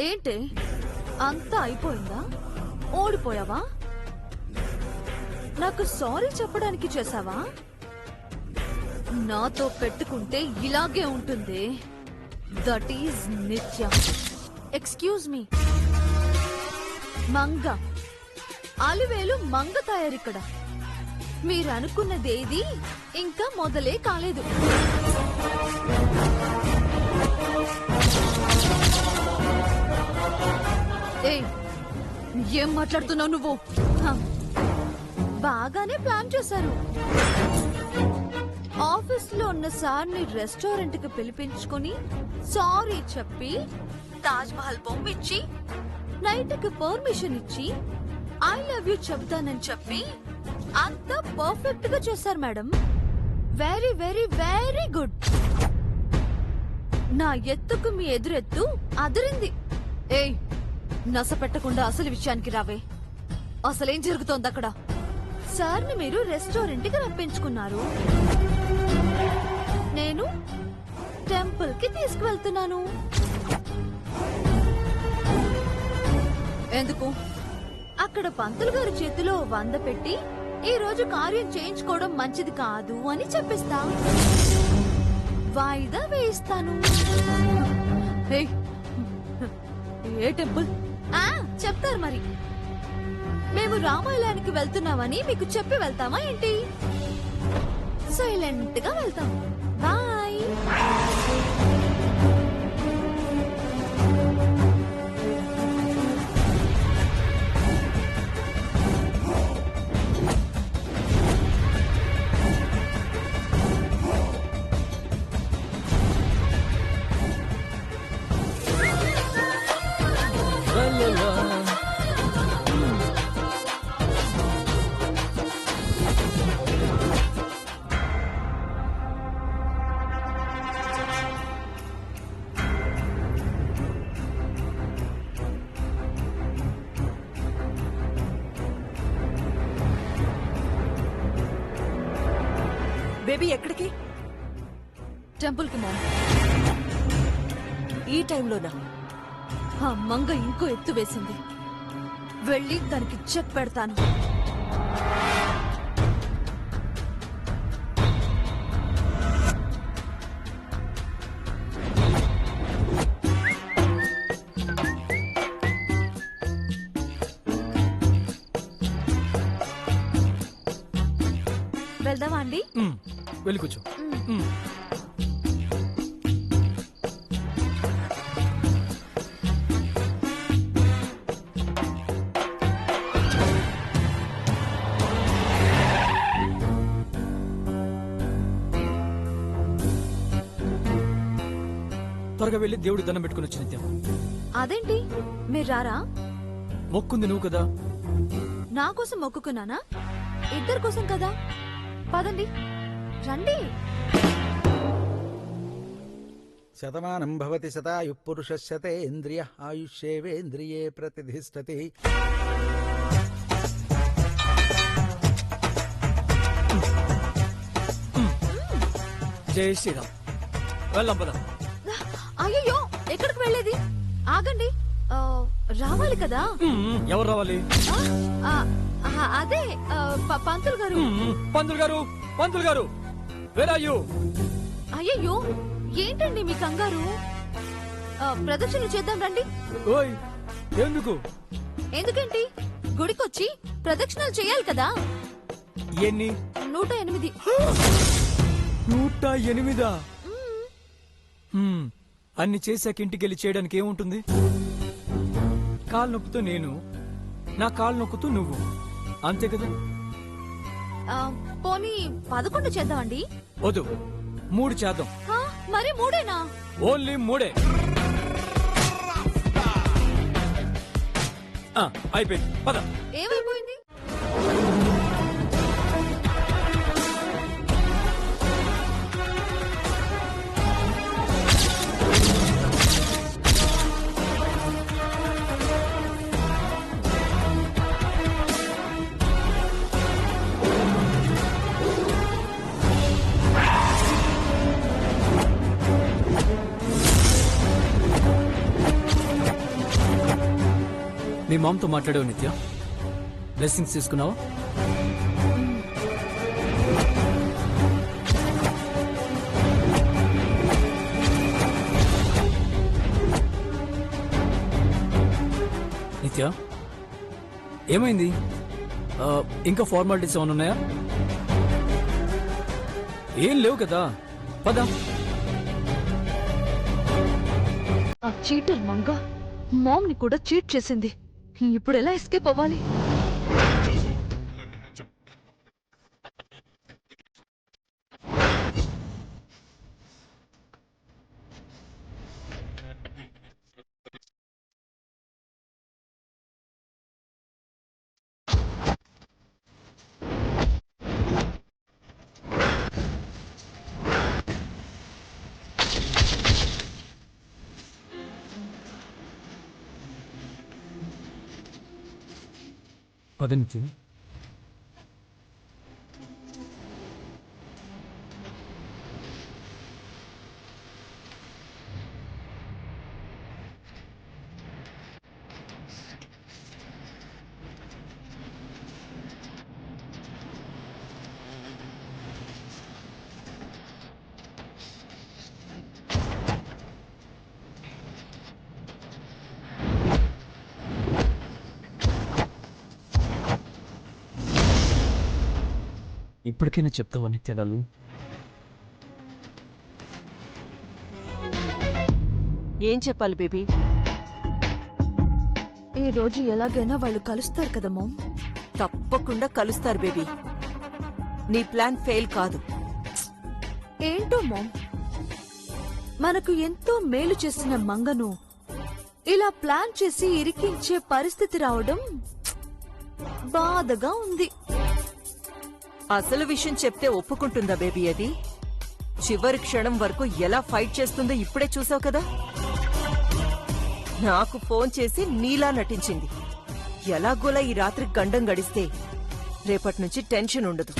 ఏంటి అంతా అయిపోయిందా? ఓడిపోయావా? నాకు సారీ చెప్పడానికి చేసావా? నాతో పెట్టుకుంటే ఇలాగే ఉంటుంది. That is Nitya. Excuse me. Manga Alivelu Manga తయారిక్కడ. మీరు అనుకున్నదేది ఇంకా మొదలే కాలేదు. ఏం మాట్లాడుతున్నావు నువ్వు? బాగానే ప్లాన్ చేశారు. ఆఫీస్ లో ఉన్న సార్ని రెస్టారెంట్ కి పిలిపించుకుని సారీ చెప్పి తాజ్ మహల్ బొమ్మిచ్చి నైట్ కి పర్మిషన్ ఇచ్చి ఐ లవ్ యూ చెప్తానని చెప్పి అంతా పర్ఫెక్ట్ గా చేశారు madam. Very very very good. నా ఎత్తుకు మీ ఎదురెత్తు అదిరింది. ఏయ్, నస పెట్టకుండా అసలు విషయానికి రావే. అసలేం జరుగుతోంది అక్కడ? సార్ని మీరు రెస్టారెంట్ కి రప్పించుకున్నారు. నేను టెంపుల్ కి తీసుకువెళ్తున్నాను. ఎందుకు? అక్కడ పంతులు గారి చేతిలో 100 పెట్టి ఈ రోజు కార్యం చేయించుకోవడం మంచిది కాదు అని చెప్పిస్తా. వాయిదా వేయిస్తాను. ఏ టెంపుల్? చెప్తారు మరి. మేము రామాలయానికి వెళ్తున్నామని మీకు చెప్పి వెళ్తామా ఏంటి? సైలెంట్ గా వెళ్తాం. బాయ్. బేబీ ఎక్కడికి? టెంపుల్ కి మామ్. ఈ టైంలోనా? మంగ ఇంకో ఎత్తు వేసింది. వెళ్ళి దానికి చెక్ పెడతాను. వెళ్దామా అండి? వెళ్ళి కూర్చో. త్వరగా వెళ్ళి దేవుడి దండం పెట్టుకుని వచ్చి నిత్యం. అదేంటి మీరు రారా? మొక్కుంది నువ్వు కదా. నా కోసం మొక్కుకున్నానా? ఇద్దరి కోసం కదా. పదండి, రండి. శతమానం భవతి శతాయు పురుషశతేంద్రియ ఆయుష్యేవేంద్రియే ప్రతిష్ఠతి. జై శ్రీరామ్. వెళ్దాం పద. అయ్యో, ఎక్కడికి వెళ్ళేది? ఆగండి. రావాలి కదా. ఎవరు రావాలి? అదే పంతులు గారు. పంతులు గారు, పంతులు గారు, వేర్ ఆర్ యు? అయ్యయ్యో, ఏంటండి మీ కంగారు? ప్రదక్షిణలు చేద్దాం రండి. ఓయ్, ఎందుకు? ఎందుకేంటి? గుడికొచ్చి ప్రదక్షిణలు చేయాలి కదా. ఎన్ని? 108. 108? అన్ని చేశాక ఇంటికెళ్ళి చేయడానికి ఏముంటుంది? కాలు నొప్పుతో నేను, నా కాలు నొక్కుతూ నువ్వు, అంతే కదా. పోనీ 11 చేద్దామండి. వద్దు, 3 చేద్దాం. మరి 3ఏనా? ఓన్లీ 3. అయిపోయింది, పద. ఏమైపోయింది? మీ మామతో మాట్లాడావు నిత్య? బ్లెస్సింగ్స్ తీసుకున్నావా? నిత్య, ఏమైంది? ఇంకా ఫార్మాలిటీస్ ఏమైనా ఉన్నాయా? ఏం లేవు కదా, పద. ఆ చీటర్ మంగ మామ్ ని కూడా చీట్ చేసింది. ఇప్పుడు ఎలా ఎస్కేప్ అవ్వాలి? పద నిత్య. ఇప్పటికైనా చెప్తావా నిత్య? నన్ను ఏం చెప్పాలి బేబీ? ఈ రోజు ఎలాగైనా వాళ్ళు కలుస్తారు కదా మామ్. తప్పకుండా కలుస్తారు బేబీ. నీ ప్లాన్ ఫెయిల్ కాదు. ఏంటో మామ్, మనకు ఎంతో మేలు చేసిన మంగను ఇలా ప్లాన్ చేసి ఇరికించే పరిస్థితి రావడం బాధగా ఉంది. అసలు విషయం చెప్తే ఒప్పుకుంటుందా బేబీ? అది చివరి క్షణం వరకు ఎలా ఫైట్ చేస్తుందో ఇప్పుడే చూసావు కదా. నాకు ఫోన్ చేసి నీలా నటించింది. ఎలాగోలా ఈ రాత్రి గండం గడిస్తే రేపటి నుంచి టెన్షన్ ఉండదు.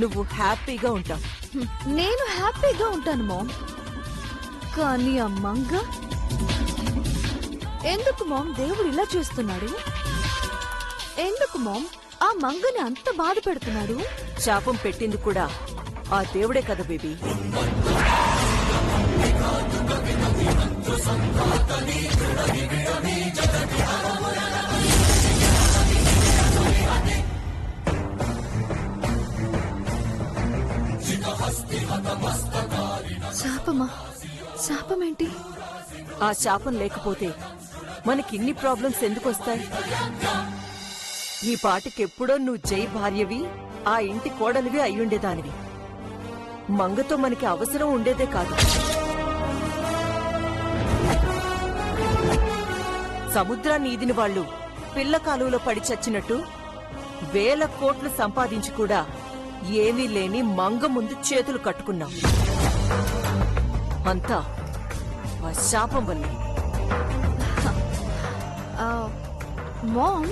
నువ్వు హ్యాపీగా ఉంటావు. నేను హ్యాపీగా ఉంటాను మామ్, కానీ ఆ మంగ ఎందుకు మామ్ దేవుడు ఇలా చేస్తున్నాడు? ఎందుకు మామ్ ఆ మంగని అంత బాధ పెడుతున్నాడు? శాపం పెట్టింది కూడా ఆ దేవుడే కదా బేబీ. శాపమా? శాపమేంటి? ఆ శాపం లేకపోతే మనకిన్ని ప్రాబ్లమ్స్ ఎందుకు వస్తాయి? ఈ పాటికెప్పుడో నువ్వు జై భార్యవి, ఆ ఇంటి కోడలివి అయ్యుండేదానివి. మంగతో మనకి అవసరం ఉండేదే కాదు. సముద్రాన్ని ఈదిన వాళ్ళు పిల్ల కాలువలో పడి చచ్చినట్టు వేల కోట్లు సంపాదించి కూడా ఏమీ లేని మంగ ముందు చేతులు కట్టుకున్నాం. అంతా ఆ శాపం వల్లే. మామ్,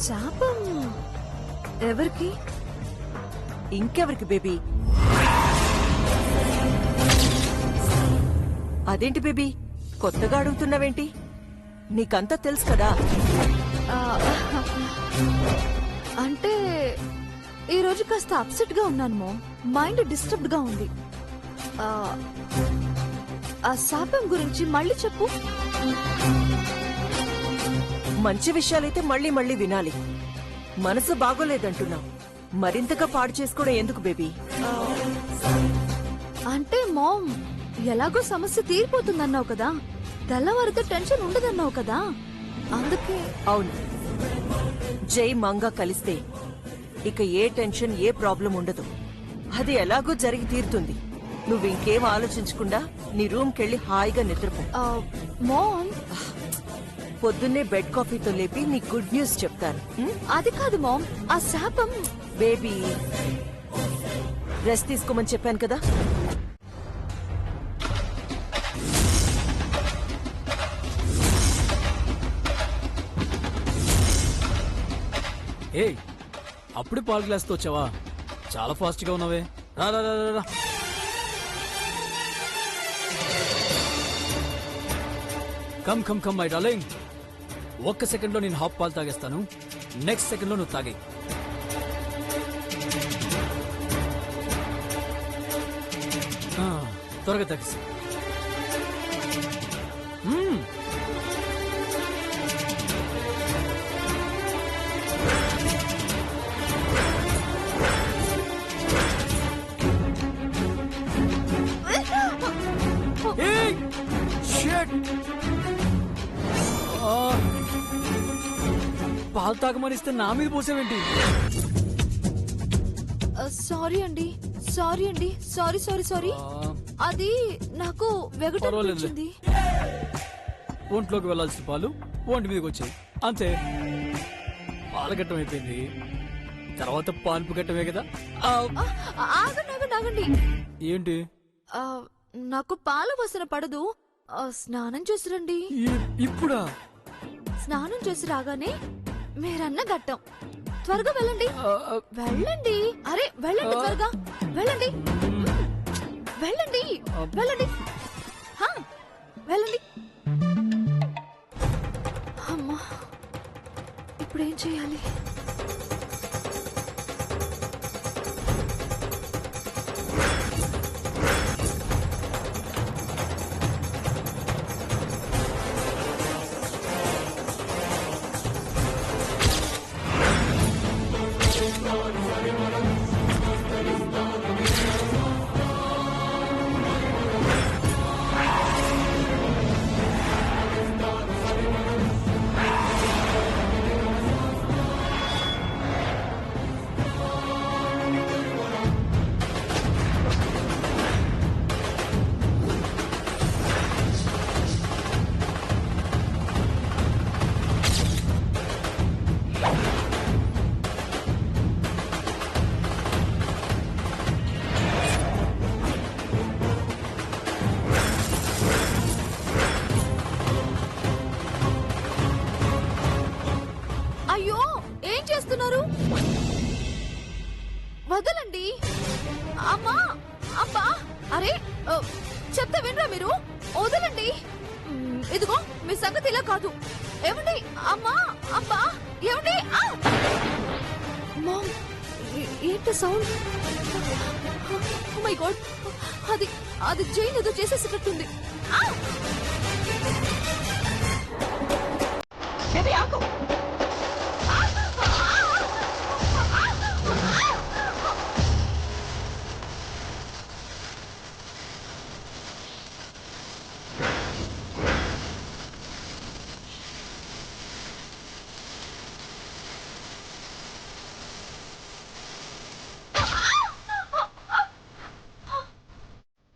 శాపం ఎవరికి? ఇంకెవరికి బేబీ? అదేంటి బేబీ కొత్తగా అడుగుతున్నావేంటి? నీకంతా తెలుసు కదా. ఆ, అంటే ఈ రోజు కాస్త అప్సెట్ గా ఉన్నాను మామ్. మైండ్ డిస్టర్బ్డ్ గా ఉంది. ఆ, ఆ శాపం గురించి మళ్ళీ చెప్పు. మంచి విషయాలైతే మళ్ళీ మళ్ళీ వినాలి. మనసు బాగోలేదంటున్నావు, మరింతగా పాడు చేసుకోవడం ఎందుకు బేబీ? అంటే మామ్, ఎలాగో సమస్య తీరిపోతుందన్నావు కదా, తెల్లవారితో టెన్షన్ ఉండదన్నావు కదా, అందుకే. అవును, జై మంగా కలిస్తే ఇక ఏ టెన్షన్ ఏ ప్రాబ్లం ఉండదు. అది ఎలాగో జరిగి తీరుతుంది. నువ్వు ఇంకేం ఆలోచించకుండా నీ రూమ్కెళ్ళి హాయిగా నిద్రపో. మామ్, పొద్దున్నే బెడ్ కాఫీతో లేపి నీ గుడ్ న్యూస్ చెప్తాను. అది కాదు మామ్, ఆ శాపం. బేబీ రెస్ట్ తీసుకోమని చెప్పాను కదా. ఏయ్, అప్పుడు పాల్ గ్లాస్తో వచ్చావా? చాలా ఫాస్ట్ గా ఉన్నావే. రా రా రా రా, రా. Come come come my darling. ఒక్క సెకండ్ లో నేను హాఫ్ పాలు తాగేస్తాను, నెక్స్ట్ సెకండ్ లో నువ్వు తాగే. త్వరగా తాగేసి. పాలు తాగమనిస్తే నా మీద పోసావేంటి? సారీ అండి, సారీ అండి, సారీ సారీ సారీ. అది నాకు వెగటొచ్చింది. ఒంట్లోకి వెళ్లాల్సిన పాలు ఒంటి మీదకి వచ్చాయి అంతే. పాలగట్టం అయిపోయింది, తర్వాత పాన్పు గట్టమే కదా. ఆగండి ఆగండి ఆగండి. ఏంటి? నాకు పాల వాసన పడదు. స్నానం చేసి రండి. ఇప్పుడా? స్నానం చేసి రాగానే మీరన్న ఘట్టం. త్వరగా వెళ్ళండి వెళ్ళండి. అరే వెళ్ళండి, త్వరగా వెళ్ళండి వెళ్ళండి వెళ్ళండి వెళ్ళండి. అమ్మా, ఇప్పుడేం చేయాలి? వదలండి. అమ్మా, అబ్బా, అరే చెప్తే వినరా మీరు? వదలండి. ఇదిగో మీ సంగతి ఇలా కాదు. ఏమండి? అమ్మా, అబ్బా, ఏమండి? మామ్, ఏంటి సౌండ్? ఓ మై గాడ్, అది జైన్ ఏదో చేసేసినట్టుంది.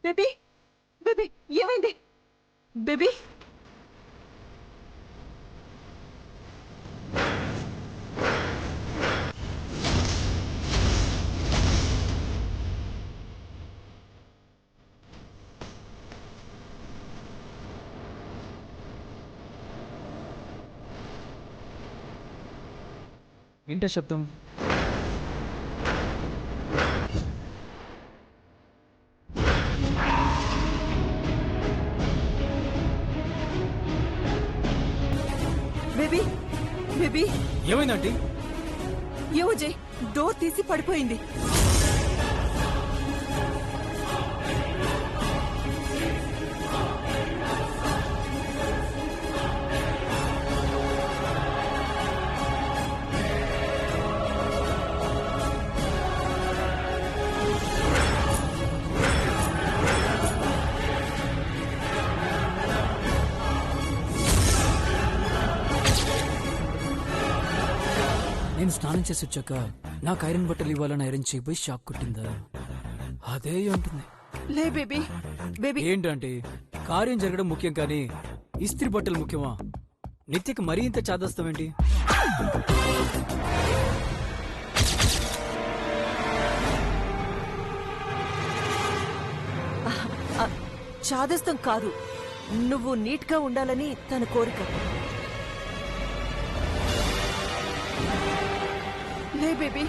బేబీ, బేబీ, ఏమైంది బేబీ? ఏంటో శబ్దం? బేబీ, బేబీ, ఏమైందంటే? ఏమో జై, డోర్ తీసి పడిపోయింది. నేను స్నానం చేసి వచ్చాక నాకు ఐరన్ బట్టలు ఇవ్వాలని ఐరన్ చేయబోయి షాక్ కొట్టిందా? అదే ఉంటుంది. లే బేబీ, బేబీ. ఏంటంటే కార్యం జరగడం ముఖ్యం కానీ ఇస్త్రీ బట్టలు ముఖ్యమా? నిత్యకి మరీ ఇంత చాదస్తామేంటి? చాదస్తం కాదు, నువ్వు నీట్ గా ఉండాలని తన కోరిక. లే బేబీ.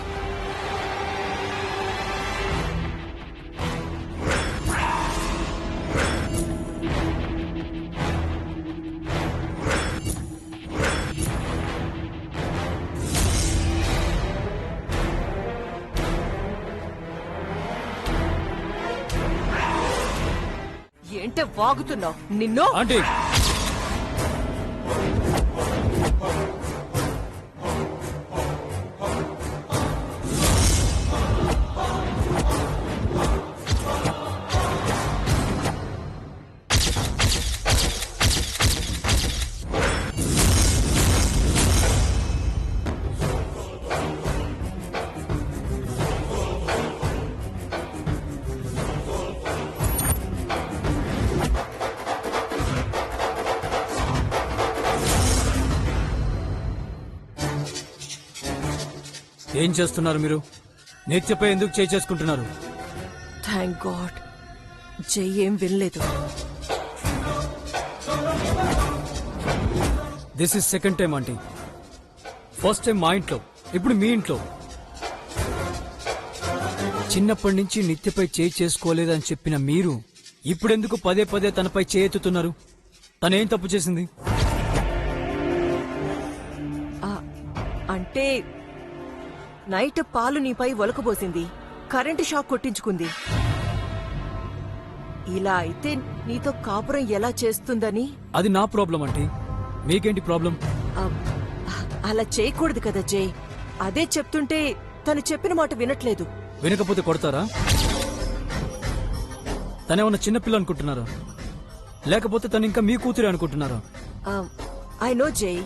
అంటే వాగుతున్నావు నిన్ను. ఆంటీ ఏం చేస్తున్నారు మీరు? నిత్యపై ఎందుకు చేసుకుంటున్నారు? థ్యాంక్ గాడ్ జై ఏం వినలేదు. This is second time aunty. First time మా ఇంట్లో, ఇప్పుడు మీ ఇంట్లో. చిన్నప్పటి నుంచి నిత్యపై చేసుకోలేదని చెప్పిన మీరు ఇప్పుడెందుకు పదే పదే తనపై చేయెత్తుతున్నారు? తనేం తప్పు చేసింది? అంటే నైట్ పాలు నీపై ఒలకబోసింది, కరెంటు షాక్ కొట్టించుకుంది. ఇలా అయితే నీతో కాపురం ఎలా చేస్తుందని. అది నా ప్రాబ్లం ఆంటీ, మీకేంటి ప్రాబ్లం? ఆ, అలా చేయకూడదు కదా జై. అదే చెప్తుంటే తను చెప్పిన మాట వినట్లేదు. వినకపోతే కొడతారా? తనేమన్నా చిన్నపిల్ల అనుకుంటున్నారా? లేకపోతే తను ఇంకా మీ కూతురే అనుకుంటున్నారా? ఐ నో జై,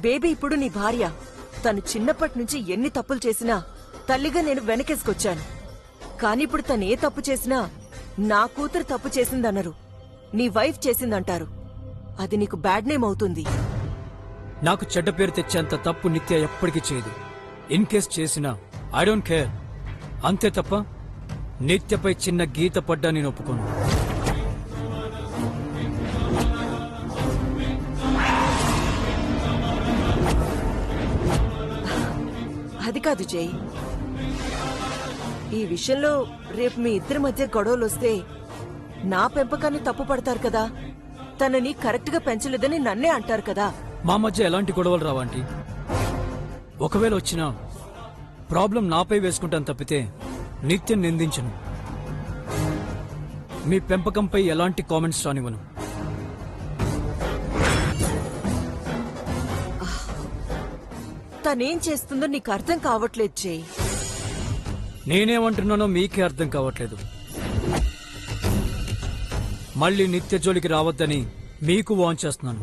బేబీ ఇప్పుడు నీ భార్య. తను చిన్నప్పటి నుంచి ఎన్ని తప్పులు చేసినా తల్లిగా నేను వెనకేసుకొచ్చాను. కానిప్పుడు తను ఏ తప్పు చేసినా నా కూతురు తప్పు చేసిందనరు, నీ వైఫ్ చేసిందంటారు. అది నీకు బ్యాడ్ నేమ్ అవుతుంది. నాకు చెడ్డ పేరు తెచ్చేంత తప్పు నిత్య ఎప్పటికీ చేయదు. ఇన్ కేస్ చేసినా ఐ డోంట్ కేర్, అంతే తప్ప నిత్యపై చిన్న గీత పడ్డా నేను ఒప్పుకోను. అది కాదు జై, ఈ విషయంలో రేపు మీ ఇద్దరి మధ్య గొడవలొస్తే నా పెంపకాన్ని తప్పు పడతారు కదా. తనని కరెక్ట్ గా పెంచలేదని నన్నే అంటారు కదా. మా మధ్య ఎలాంటి గొడవలు రావాంటీ? ఒకవేళ వచ్చినా ప్రాబ్లం నాపై వేసుకుంటాను తప్పితే నిత్యం నిందించను. మీ పెంపకంపై ఎలాంటి కామెంట్స్ రానివ్వను. తనేం చేస్తుందో నీకు అర్థం కావట్లేదు జై. నేనేమంటున్నానో మీకే అర్థం కావట్లేదు. మళ్ళీ నిత్య జోలికి రావద్దని మీకు వార్న్ చేస్తున్నాను.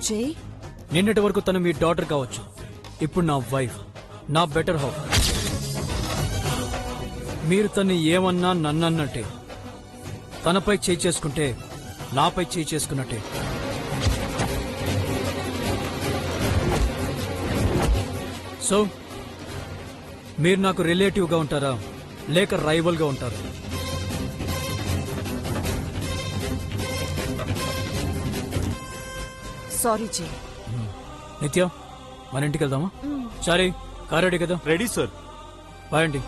జై, నిన్నటి వరకు తను మీ డాటర్ కావచ్చు, ఇప్పుడు నా వైఫ్, నా బెటర్ హాఫ్. మీరు తన్ని ఏమన్నా నన్నన్నట్టే. తనపై చేసుకుంటే నాపై చేసుకున్నట్టే. సో మీరు నాకు రిలేటివ్గా ఉంటారా లేక రైవల్గా ఉంటారా? సారీ జై. నిత్య, మన ఇంటికి వెళ్దామా? సారీ, కార్ రెడీ కదా? Ready sir. బాయ్ అండి.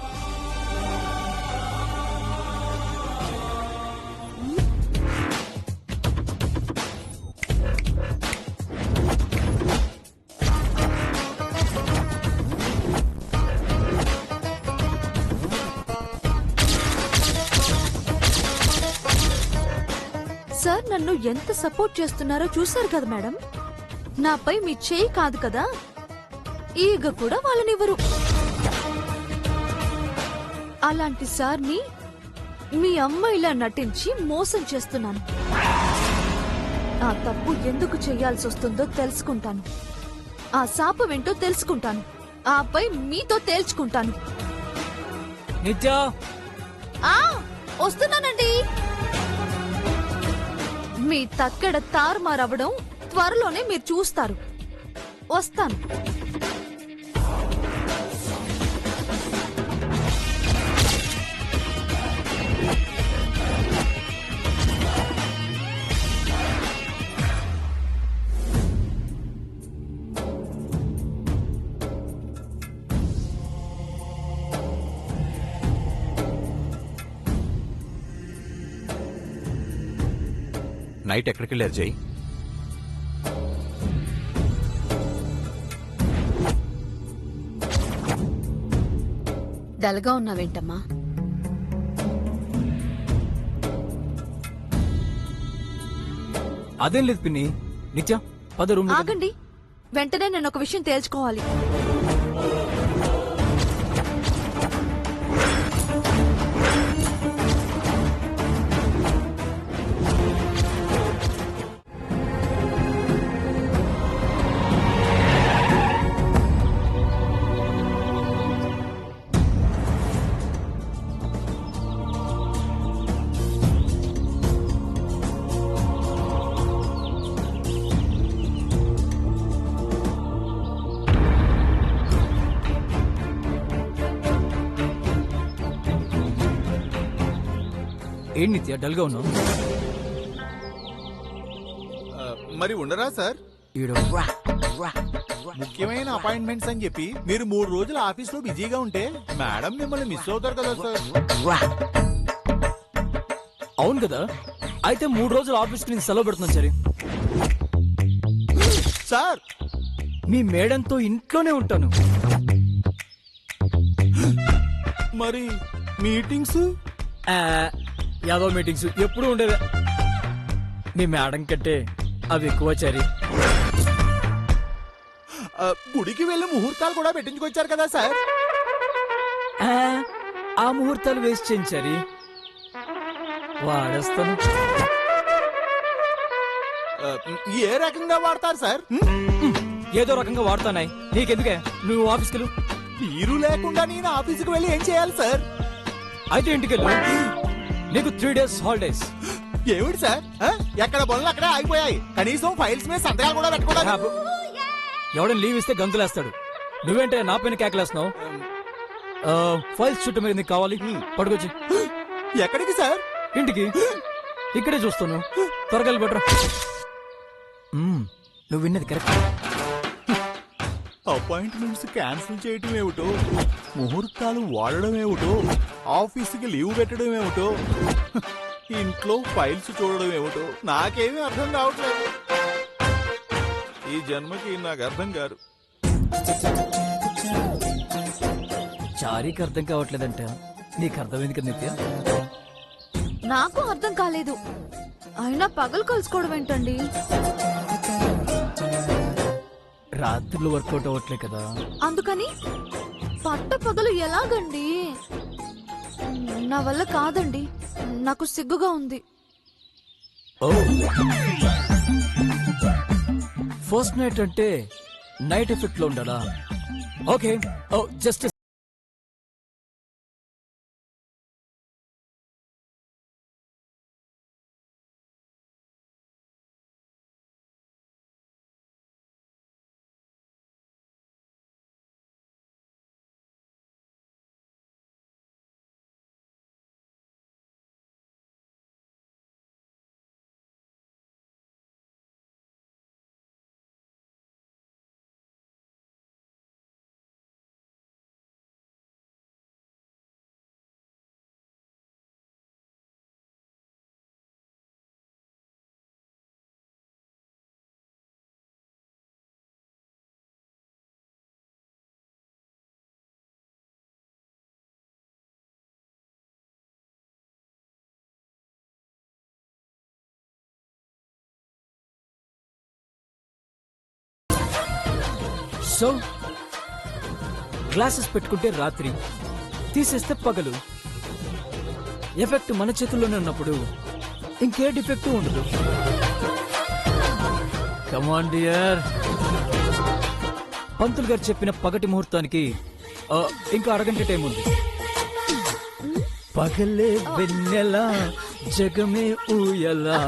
సార్ నన్ను ఎంత సపోర్ట్ చేస్తున్నారో చూశారు కదా మేడం. నాపై మీ చేయి కాదు కదా, ఈగ కూడా వాళ్ళనివ్వరు. అలాంటి సార్ని మీ అమ్మాయిలా నటించి మోసం చేస్తున్నాను. ఆ తప్పు ఎందుకు చెయ్యాల్సి వస్తుందో తెలుసుకుంటాను. ఆ శాపమేంటో తెలుసుకుంటాను. ఆపై మీతో తేల్చుకుంటాను. నిత్య, వస్తున్నానండి. మీ తక్కడ తారుమారవడం త్వరలోనే మీరు చూస్తారు. వస్తాను. నైట్ ఎక్కడికి వెళ్ళారు జై? డల్గా ఉన్నావేంటమ్మా? అదేం లేదు పిన్ని. నిత్య పద రూమ్. ఆగండి, వెంటనే నేను ఒక విషయం తేల్చుకోవాలి. ఏంటి నిత్య డల్ గా ఉన్నావు? మరి ఉండరా సార్? ఈడ ముఖ్యమైన అపాయింట్మెంట్స్ అని చెప్పి మీరు 3 రోజులు ఆఫీస్ లో బిజీగా ఉంటే మేడం మిమ్మల్ని మిస్ అవుతారు కదా సార్. అవును కదా, అయితే 3 రోజులు ఆఫీస్ కి నేను సెలవు పెడుతున్నాను సరే. సార్ మీ మేడంతో ఇంట్లోనే ఉంటాను. మరి మీటింగ్స్? యాదవ్ మీటింగ్స్ ఎప్పుడు ఉండేవే. మీ మేడం కంటే అవి ఎక్కువ చరి. గుడికి వెళ్ళి ముహూర్తాలు కూడా పెట్టించుకొచ్చారు కదా సార్. ఆ ముహూర్తాలు వేస్ట్ చేయించారి. వాడేస్తాను. ఏ రకంగా వాడతారు సార్? ఏదో రకంగా వాడతానాయి. నీకెందుకే, నువ్వు ఆఫీస్కి వెళ్ళు. మీరు లేకుండా నేను ఆఫీస్కి వెళ్ళి ఏం చేయాలి సార్? అయితే ఇంటికి వెళ్ళు. నీకు 3 days హాలిడేస్. ఏమిటి సార్, ఎక్కడ పనులు అక్కడే ఆగిపోయాయి. కనీసం ఫైల్స్ మీద సంతకాలు కూడా పెట్టుకోవాలి. ఎవడని లీవ్ ఇస్తే గంతులేస్తాడు. నువ్వేంటే నా పైన కేకలేస్తున్నావు? ఫైల్స్ చుట్టూ మీద నీకు కావాలి. పడుకోవచ్చు. ఎక్కడికి సార్? ఇంటికి. ఇక్కడే చూస్తాను. త్వరగా వెళ్ళిపట్రా. నువ్వు విన్నది కరెక్ట్. అపాయింట్మెంట్స్ క్యాన్సిల్ చేయటం ఏమిటో, ముహూర్తాలు వాడడం ఏమిటో, ఆఫీసుకి లీవ్ పెట్టడం ఏమిటో, ఇంట్లో ఫైల్స్ చూడడం ఏమిటో నాకేమీ అర్థం కావట్లేదు. ఈ జన్మకి నాకు అర్థం కాదు. చారీకి అర్థం కావట్లేదంట. నీకు అర్థమైంది కదా నిత్య? నాకు అర్థం కాలేదు. అయినా పగలు కలుసుకోవడం ఏంటండి? రాత్రులు వర్కౌట్ అవ్వట్లే కదా. అందుకని పట్ట పగలు ఎలాగండి? నా వల్ల కాదండి, నాకు సిగ్గుగా ఉంది. ఫస్ట్ నైట్ అంటే నైట్ ఎఫెక్ట్ లో ఉండాలా? ఓకే, జస్ట్ సో గ్లాసెస్ పెట్టుకుంటే రాత్రి, తీసేస్తే పగలు. ఎఫెక్ట్ మన చేతుల్లోనే ఉన్నప్పుడు ఇంకే డిఫెక్ట్ ఉండదు. Come on dear. పంతులు గారు చెప్పిన పగటి ముహూర్తానికి ఇంకా అరగంట టైం ఉంది. పగలే వెన్నెల జగమే ఊయలా,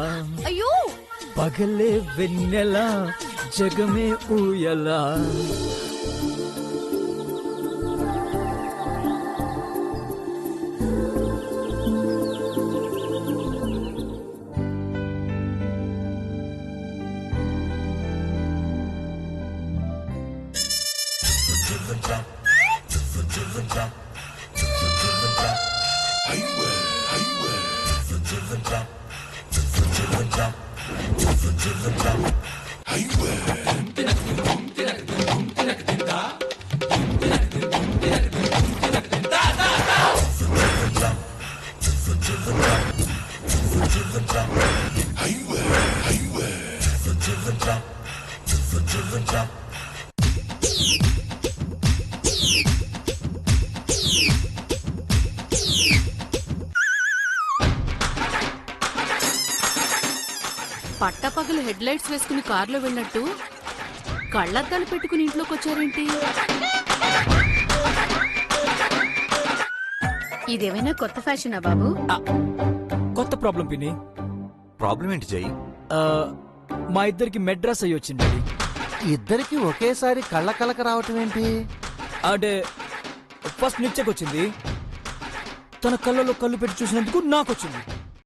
అయ్యో పగలే వెన్నెల జగమే ఊయలా. పట్టపగలు హెడ్ లైట్స్ వేసుకుని కారులో వెళ్ళినట్టు కళ్ళద్దాలు పెట్టుకుని ఇంట్లోకి వచ్చారేంటి? ఇదేమైనా కొత్త ఫ్యాషనా బాబు? కొత్త ప్రాబ్లం పిన్ని. ప్రాబ్లం ఏంటి జై? ఆ, మా ఇద్దరికి మెడ్రాస్ అయ్యి వచ్చింది డాడీ. ఇద్దరికి ఒకేసారి కళ్ళ కలక రావటం ఏంటి? అంటే ఫస్ట్ నిత్యకు వచ్చింది, తన కళ్ళలో కళ్ళు పెట్టి చూసినందుకు నాకు వచ్చింది.